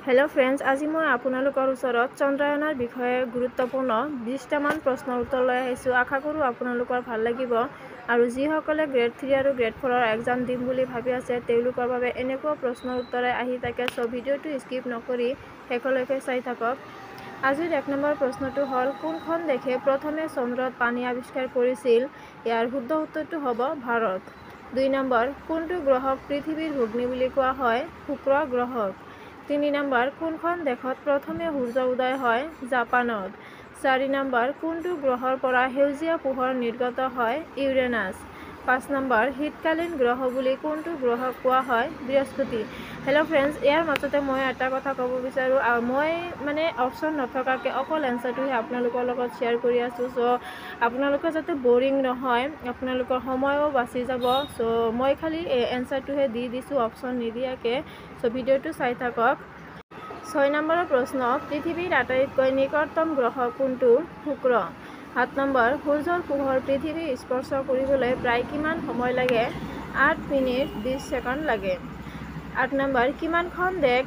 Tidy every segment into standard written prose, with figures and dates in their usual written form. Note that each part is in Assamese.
हेलो फ्रेंड्स, আজি মই আপোনালোকৰ ওচৰত চন্দ্ৰায়নৰ বিষয়ে গুৰুত্বপূৰ্ণ 20টা মান প্ৰশ্নৰ উত্তৰ লৈ আহিছোঁ। আশা কৰোঁ আপোনালোকৰ ভাল লাগিব আৰু যিসকলে গ্ৰেড 3 আৰু গ্ৰেড 4 ৰ এক্সাম দিম বুলি ভাবি আছে তেওঁলোকৰ বাবে এনেকুৱা প্ৰশ্নৰ উত্তৰে আহি থাকে। সো ভিডিঅ'টো স্কিপ নকৰি শেষলৈকে চাই থাকক। আজিৰ 1 নম্বৰ প্ৰশ্নটো হ'ল, কোনখন দেশে প্ৰথমে চন্দ্ৰত পানী আৱিষ্কাৰ কৰিছিল? ইয়াৰ শুদ্ধ উত্তৰটো হ'ব ভাৰত। 2 নম্বৰ, কোনটো গ্ৰহক পৃথিৱীৰ ভগ্নী বুলি কোৱা হয়? শুক্ৰ গ্ৰহক। 3 নম্বৰ, কোনখন দেশত প্ৰথমে সূৰ্য উদয় হয়? জাপানত। 4 নম্বৰ, কোনটো গ্ৰহৰ পৰা সেউজীয়া পোহৰ নিৰ্গত হয়? ইউৰেনাছ। 5 নম্বৰ, শীতকালীন গ্ৰহ বুলি কোনটো গ্ৰহক কোৱা হয়? বৃহস্পতি। হেল্ল' ফ্ৰেণ্ডছ, ইয়াৰ মাজতে মই এটা কথা ক'ব বিচাৰোঁ, মই অপশ্যন নথকাকৈ অকল এনচাৰটোহে আপোনালোকৰ লগত শ্বেয়াৰ কৰি আছোঁ। আপোনালোকৰ যাতে বৰিং নহয়, আপোনালোকৰ সময়ো বাচি যাব। মই খালি এনচাৰটোহে দি দিছোঁ, অপশ্যন নিদিয়াকৈ। ভিডিঅ'টো চাই থাকক। 6 নম্বৰৰ প্ৰশ্ন, পৃথিৱীৰ আটাইতকৈ নিকটতম গ্ৰহ কোনটো? শুক্ৰ। 7 নম্বৰ, সূৰ্যৰ পোহৰ পৃথিৱী স্পৰ্শ কৰিবলৈ প্ৰায় কিমান সময় লাগে? 8 মিনিট 20 ছেকেণ্ড লাগে। 8 নম্বৰ, কিমানখন দেশ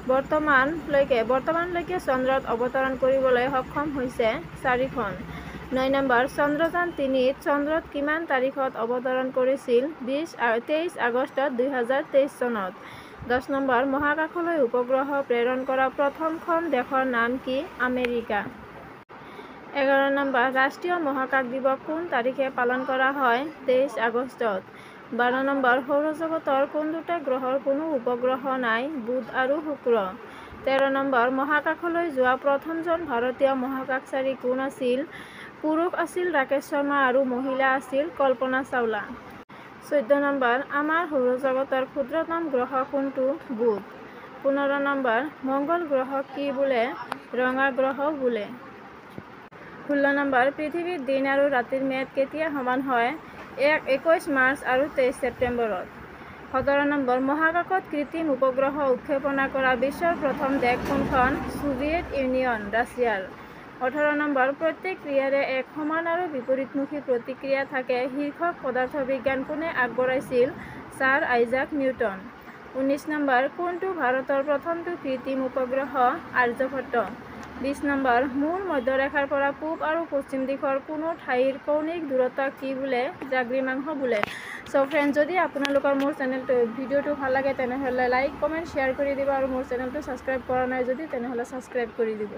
বৰ্তমানলৈকে চন্দ্ৰত অৱতৰণ কৰিবলৈ সক্ষম হৈছে? 4খন। 9 নম্বৰ, চন্দ্ৰযান 3 চন্দ্ৰত কিমান তাৰিখত অৱতৰণ কৰিছিল? 23 আগষ্ট 2023 চনত। 10 নম্বৰ, মহাকাশলৈ উপগ্ৰহ প্ৰেৰণ কৰা প্ৰথমখন দেশৰ নাম কি? আমেৰিকা। 11 নম্বৰ, ৰাষ্ট্ৰীয় মহাকাশ দিৱস কোন তাৰিখে পালন কৰা হয়? 23 আগষ্টত। 12 নম্বৰ, সৌৰজগতৰ কোন দুটা গ্ৰহৰ কোনো উপগ্ৰহ নাই? বুধ আৰু শুক্ৰ। 13 নম্বৰ, মহাকাশলৈ যোৱা প্ৰথমজন ভাৰতীয় মহাকাশচাৰী কোন আছিল? পুৰুষ আছিল ৰাকেশ শৰ্মা আৰু মহিলা আছিল কল্পনা চাওলা। 14 নম্বৰ, আমাৰ সৌৰজগতৰ ক্ষুদ্ৰতম গ্ৰহ কোনটো? বুধ। 15 নম্বৰ, মংগল গ্ৰহক কি বোলে? ৰঙা গ্ৰহ বোলে। 16 নম্বৰ, পৃথিৱীৰ দিন আৰু ৰাতিৰ ম্যাদ কেতিয়া সমান হয়? 21 মাৰ্চ আৰু 23 ছেপ্টেম্বৰত। 17 নম্বৰ, মহাকাশত কৃত্ৰিম উপগ্ৰহ উৎক্ষেপণ কৰা বিশ্বৰ প্ৰথম দেশ কোনখন? ছোভিয়েট ইউনিয়ন, ৰাছিয়াৰ। 18 নম্বৰ, প্ৰত্যেক ক্ৰিয়াৰে এক সমান আৰু বিপৰীতমুখী প্ৰতিক্ৰিয়া থাকে শীৰ্ষক পদাৰ্থবিজ্ঞান কোনে আগবঢ়াইছিল? Sir Isaac Newton. 19 নম্বৰ, কোনটো ভাৰতৰ প্ৰথমটো কৃত্ৰিম উপগ্ৰহ? আৰ্যভট্ট। 20 নম্বৰ, মূল মধ্যৰেখাৰ পৰা পূব আৰু পশ্চিম দিশৰ কোনো ঠাইৰ কৌণিক দূৰত্বক কি বোলে? দ্ৰাঘিমাংশ বোলে। ফ্ৰেণ্ডছ, যদি আপোনালোকৰ মোৰ ভিডিঅ'টো ভাল লাগে তেনেহ'লে লাইক, কমেণ্ট, শ্বেয়াৰ কৰি দিব আৰু মোৰ চেনেলটো ছাবস্ক্ৰাইব কৰা নাই যদি তেনেহ'লে ছাবস্ক্ৰাইব কৰি দিব।